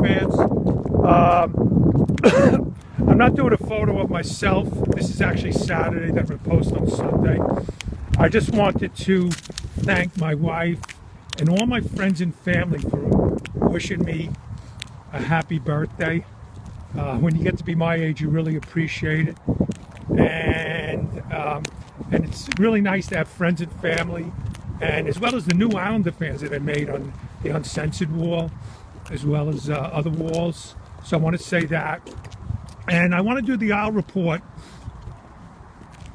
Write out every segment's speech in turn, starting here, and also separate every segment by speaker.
Speaker 1: fans. I'm not doing a photo of myself. This is actually Saturday that I'm going to post on Sunday. I just wanted to thank my wife and all my friends and family for wishing me a happy birthday. When you get to be my age, you really appreciate it. And it's really nice to have friends and family, and as well as the new Islander fans that I made on the Uncensored wall, as well as other walls. So I want to say that. And I want to do the Isle report.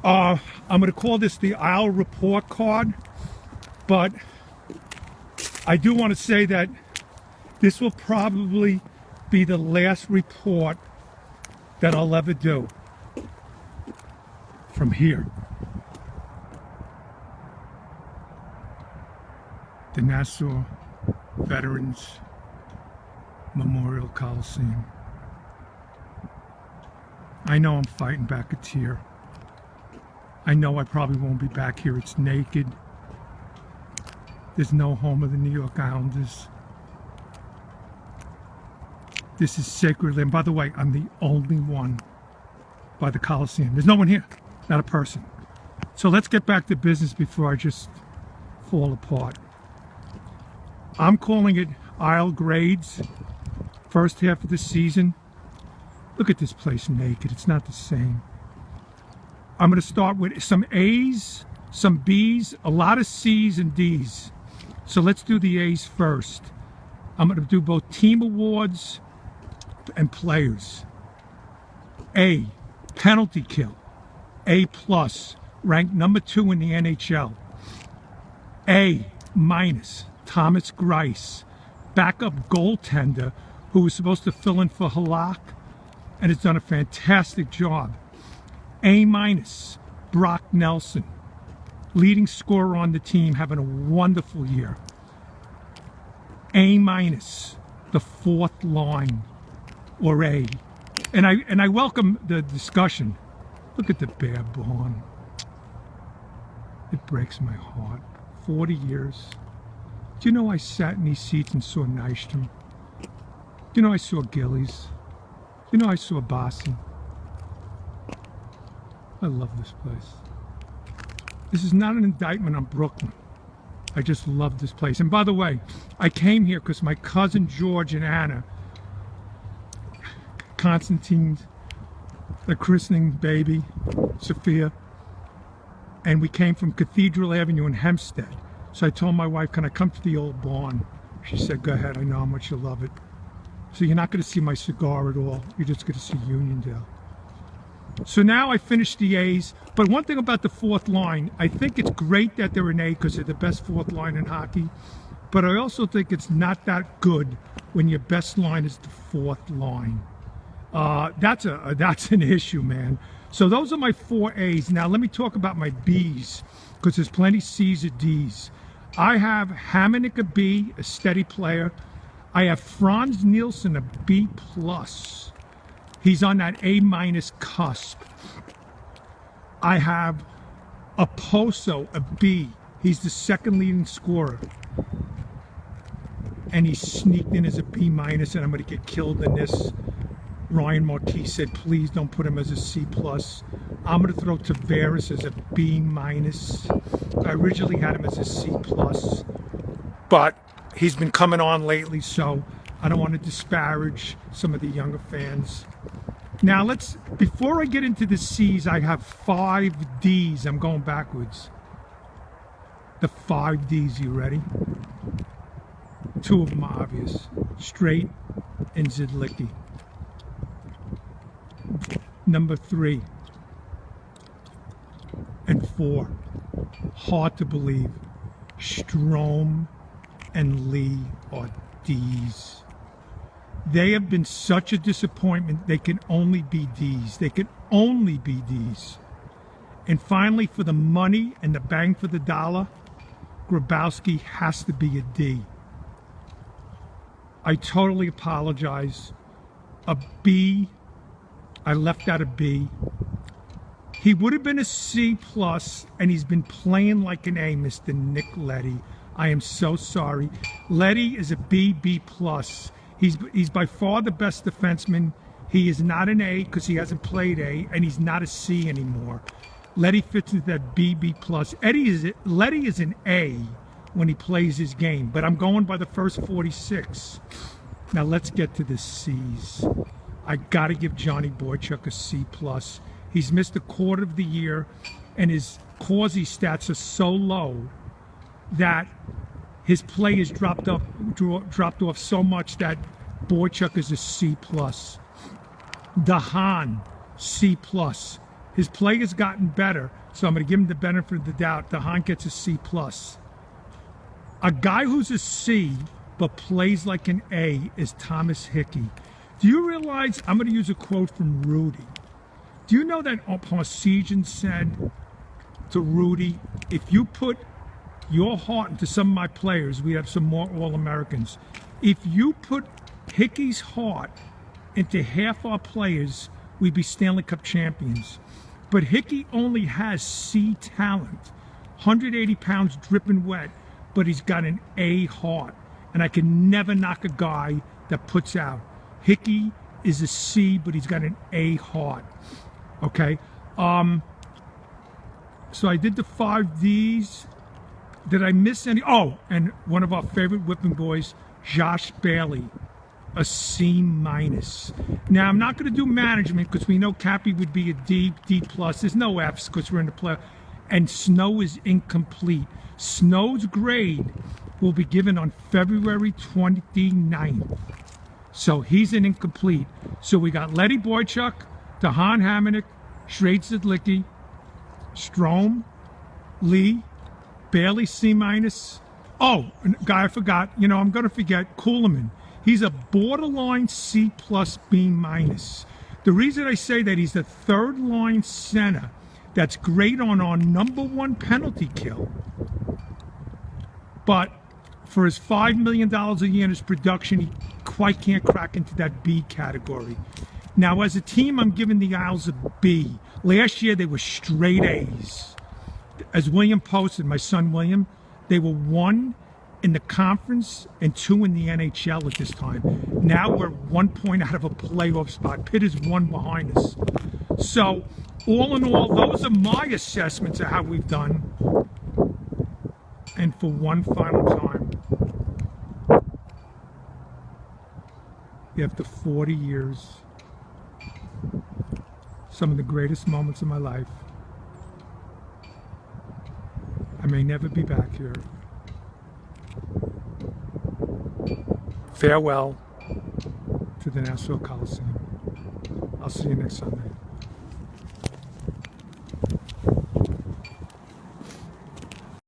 Speaker 1: I'm going to call this the Isle report card, but I do want to say that this will probably be the last report that I'll ever do from here. The Nassau Veterans Memorial Coliseum. I know I'm fighting back a tear. I know I probably won't be back here. It's naked. There's no home of the New York Islanders. This is sacred land. By the way, I'm the only one by the Coliseum. There's no one here, not a person. So let's get back to business before I just fall apart. I'm calling it Isle grades. First half of the season. Look at this place naked. It's not the same. I'm going to start with some A's, some B's, a lot of C's and D's. So let's do the A's first. I'm going to do both team awards and players. A, penalty kill. A+, ranked number 2 in the NHL. A-, Thomas Greiss, backup goaltender who was supposed to fill in for Halak and has done a fantastic job. A-, Brock Nelson, leading scorer on the team, having a wonderful year. A-, the fourth line, or A. And I welcome the discussion. Look at the bare bone. It breaks my heart. 40 years. Do you know I sat in these seats and saw Nystrom? Do you know I saw Gillies? Do you know I saw Bossy? I love this place. This is not an indictment on Brooklyn. I just love this place. And by the way, I came here because my cousin George and Anna, Constantine's, the christening baby, Sophia, and we came from Cathedral Avenue in Hempstead. So I told my wife, can I come to the old barn? She said, go ahead, I know how much you love it. So you're not going to see my cigar at all. You're just going to see Uniondale. So now I finished the A's. But one thing about the fourth line, I think it's great that they're an A because they're the best fourth line in hockey. But I also think it's not that good when your best line is the fourth line. That's an issue, man. So those are my 4 A's. Now let me talk about my B's because there's plenty C's or D's. I have Hamonic a B, a steady player. I have Franz Nielsen a B+. He's on that A- cusp. I have Oposo a B. He's the second leading scorer. And he's sneaked in as a B-, and I'm going to get killed in this. Ryan Marquis said, please don't put him as a C+. I'm going to throw Tavares as a B-. I originally had him as a C+, but he's been coming on lately, so I don't want to disparage some of the younger fans. Now before I get into the C's, I have 5 D's. I'm going backwards. The 5 D's, you ready? 2 of them are obvious. Straight and Zidlicki. Number 3 and 4, hard to believe, Strome and Lee are D's. They have been such a disappointment. They can only be D's. They can only be D's. And finally, for the money and the bang for the dollar, Grabowski has to be a D. I totally apologize. A B. I left out a B. He would have been a C+, and he's been playing like an A, Mr. Nick Leddy. I am so sorry. Leddy is a B+. He's by far the best defenseman. He is not an A because he hasn't played A, and he's not a C anymore. Letty fits into that BB plus. Letty is an A when he plays his game, but I'm going by the first 46. Now let's get to the C's. I got to give Johnny Boychuk a C plus. He's missed a quarter of the year, and his Corsi stats are so low that his play has dropped off so much that Boychuk is a C plus. DeHaan, C plus. His play has gotten better, so I'm going to give him the benefit of the doubt. DeHaan gets a C plus. A guy who's a C but plays like an A is Thomas Hickey. Do you realize, I'm going to use a quote from Rudy. Do you know that Parseghian said to Rudy, if you put your heart into some of my players, we have some more All-Americans. If you put Hickey's heart into half our players, we'd be Stanley Cup champions. But Hickey only has C talent, 180 pounds dripping wet, but he's got an A heart. And I can never knock a guy that puts out. Hickey is a C, but he's got an A heart. Okay? So I did the 5 Ds. Did I miss any? Oh, and one of our favorite whipping boys, Josh Bailey, a C minus. Now, I'm not going to do management because we know Cappy would be a D, D plus. There's no Fs because we're in the play. And Snow is incomplete. Snow's grade will be given on February 29th. So he's an incomplete. So we got Letty Boychuk, DeHaan Hamonic, Shrade Zidlicki, Strome, Lee, Bailey C minus. Oh, a guy I forgot. You know, I'm going to forget Kuhlman. He's a borderline C plus B minus. The reason I say that, he's the third line center that's great on our #1 penalty kill. But for his $5 million a year in his production, he quite can't crack into that B category. Now, as a team, I'm giving the Isles a B. Last year, they were straight A's. As William posted, my son William, they were 1 in the conference and 2 in the NHL at this time. Now we're 1 point out of a playoff spot. Pitt is 1 behind us. So, all in all, those are my assessments of how we've done. And for one final time, after 40 years, some of the greatest moments of my life. I may never be back here. Farewell to the Nassau Coliseum. I'll see you next Sunday.